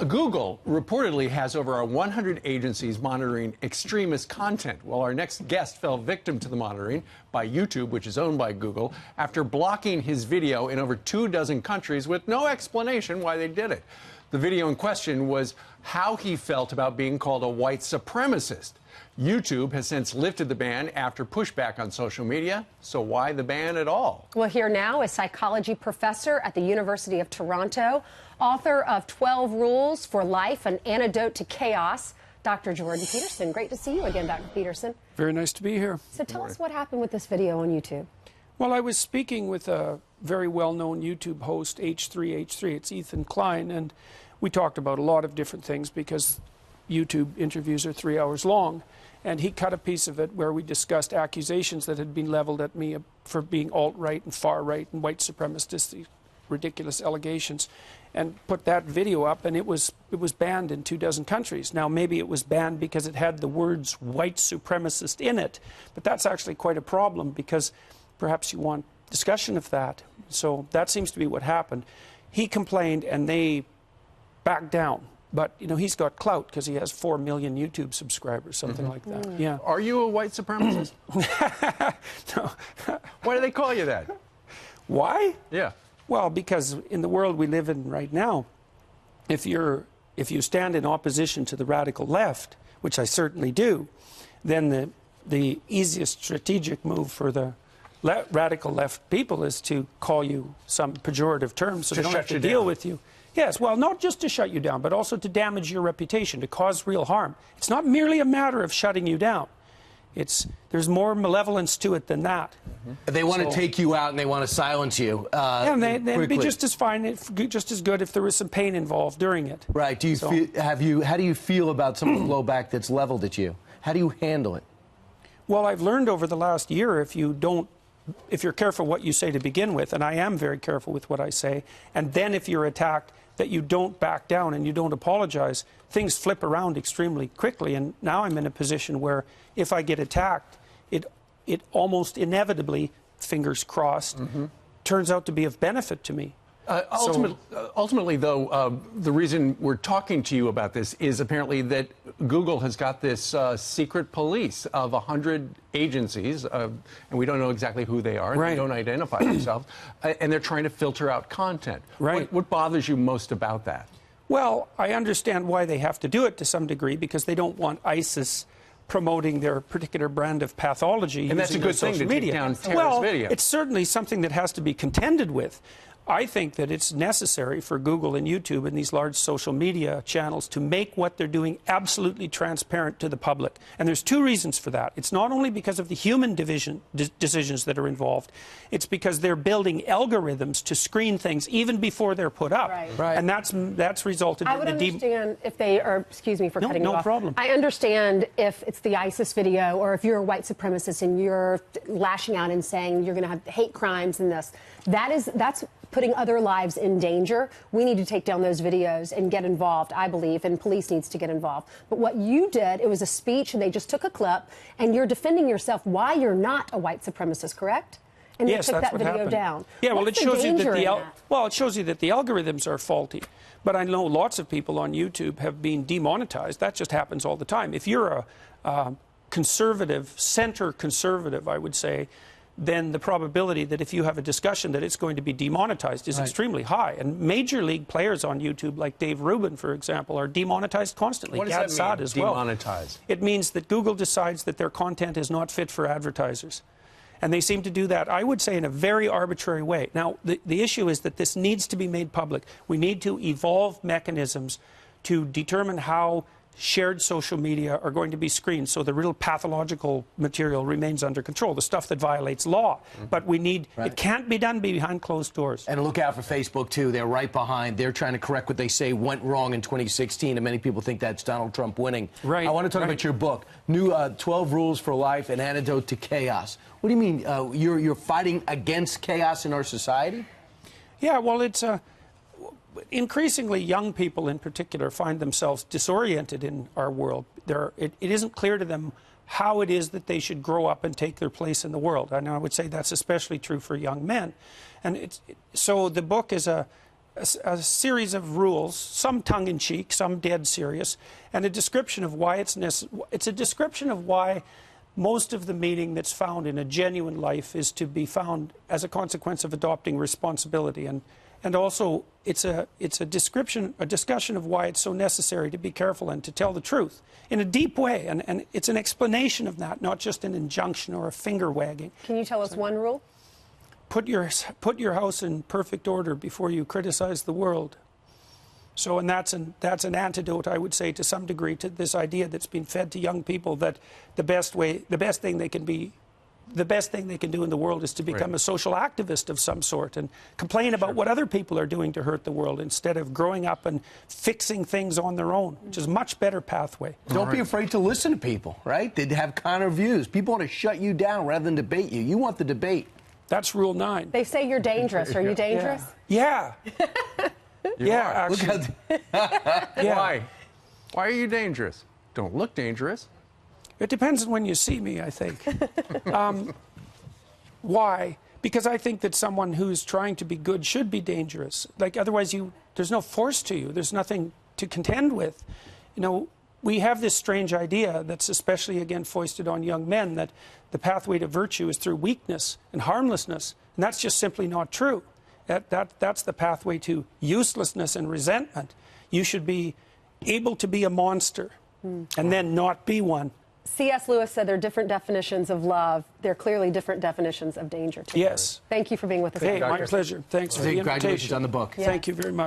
Google reportedly has over 100 agencies monitoring extremist content. Well, our next guest fell victim to the monitoring by YouTube, which is owned by Google, after blocking his video in over 24 countries with no explanation why they did it. The video in question was how he felt about being called a white supremacist. YouTube has since lifted the ban after pushback on social media. So why the ban at all? Well, here now is psychology professor at the University of Toronto, author of 12 Rules for Life, An Antidote to Chaos, Dr. Jordan Peterson. Great to see you again, Dr. Peterson. Very nice to be here. So tell us what happened with this video on YouTube. Well, I was speaking with a very well-known YouTube host, H3H3. It's Ethan Klein, and we talked about a lot of different things because YouTube interviews are 3 hours long. And he cut a piece of it where we discussed accusations that had been leveled at me for being alt-right and far-right and white supremacist, these ridiculous allegations, and put that video up, and it was banned in 24 countries. Now, maybe it was banned because it had the words white supremacist in it, but that's actually quite a problem because perhaps you want discussion of that. So that seems to be what happened. He complained, and they backed down. But, you know, he's got clout because he has 4 million YouTube subscribers, something like that. Yeah. Are you a white supremacist? No. Why do they call you that? Why? Yeah. Well, because in the world we live in right now, if you stand in opposition to the radical left, which I certainly do, then the easiest strategic move for the radical left people is to call you some pejorative terms so they don't have to deal with you. Yes, well, not just to shut you down, but also to damage your reputation, to cause real harm. It's not merely a matter of shutting you down. There's more malevolence to it than that. They want to take you out and they want to silence you. Yeah, and they'd be just as fine, just as good if there was some pain involved during it. Right. Do you how do you feel about some of the blowback that's leveled at you? How do you handle it? Well, I've learned over the last year if you're careful what you say to begin with, and I am very careful with what I say, and then if you're attacked, that you don't back down and you don't apologize, things flip around extremely quickly. And now I'm in a position where if I get attacked, it almost inevitably, fingers crossed, turns out to be of benefit to me. Ultimately, though, the reason we're talking to you about this is apparently that Google has got this secret police of 100 agencies, and we don't know exactly who they are. Right. They don't identify themselves, and they're trying to filter out content. Right. What bothers you most about that? Well, I understand why they have to do it to some degree, because they don't want ISIS promoting their particular brand of pathology. And that's a good thing to take down terrorist videos. It's certainly something that has to be contended with. I think that it's necessary for Google and YouTube and these large social media channels to make what they're doing absolutely transparent to the public. And there's two reasons for that. It's not only because of the human decisions that are involved, it's because they're building algorithms to screen things even before they're put up. Right. And that's resulted in I would understand if they are, excuse me for cutting you off. No problem. I understand if it's the ISIS video or if you're a white supremacist and you're lashing out and saying you're going to have hate crimes and this. That's putting other lives in danger. We need to take down those videos and get involved, I believe, and police needs to get involved. But what you did, it was a speech, and they just took a clip, and you're defending yourself why you're not a white supremacist, correct? And yes, they took that's that what video happened. down. Yeah, well, it What's shows the you that danger it shows you that the algorithms are faulty. But I know lots of people on YouTube have been demonetized. That just happens all the time. If you're a conservative, center conservative, I would say, then the probability that if you have a discussion that it's going to be demonetized is extremely high. And major league players on YouTube, like Dave Rubin, for example, are demonetized constantly. What does that mean, as well. demonetized? It means that Google decides that their content is not fit for advertisers. And they seem to do that, I would say, in a very arbitrary way. Now, the issue is that this needs to be made public. We need to evolve mechanisms to determine how shared social media are going to be screened so the real pathological material remains under control, the stuff that violates law. But we need, it can't be done behind closed doors. And look out for Facebook, too. They're right behind. They're trying to correct what they say went wrong in 2016, and many people think that's Donald Trump winning. Right. I want to talk about your book, New 12 Rules for Life, An Antidote to Chaos. What do you mean? You're fighting against chaos in our society? Yeah, well, it's increasingly young people in particular find themselves disoriented in our world. It isn't clear to them how it is that they should grow up and take their place in the world. And I would say that's especially true for young men. And so the book is a a series of rules, some tongue-in-cheek, some dead serious, and a description of why it's a description of why most of the meaning that's found in a genuine life is to be found as a consequence of adopting responsibility, and also it's a discussion of why it's so necessary to be careful and to tell the truth in a deep way, and it's an explanation of that, not just an injunction or a finger wagging. Can you tell us one rule? Put your house in perfect order before you criticize the world. So, and that's an antidote, I would say, to some degree, to this idea that's been fed to young people that the best thing they can do in the world is to become a social activist of some sort and complain about what other people are doing to hurt the world instead of growing up and fixing things on their own, which is a much better pathway. Don't be afraid to listen to people, right? They have counter views. People want to shut you down rather than debate you. You want the debate. That's rule 9. They say you're dangerous. Are you dangerous? Yeah. Yeah, actually. Yeah. Why? Why are you dangerous? Don't look dangerous. It depends on when you see me, I think. Why? Because I think that someone who's trying to be good should be dangerous. Like, otherwise there's no force to you. There's nothing to contend with. You know, we have this strange idea that's especially, again, foisted on young men, that the pathway to virtue is through weakness and harmlessness. And that's just simply not true. That's the pathway to uselessness and resentment. You should be able to be a monster and then not be one. C.S. Lewis said there are different definitions of love. There are clearly different definitions of danger, too. Yes. Thank you for being with us. Hey, my pleasure. Thanks for the invitation. Congratulations on the book. Thank you very much.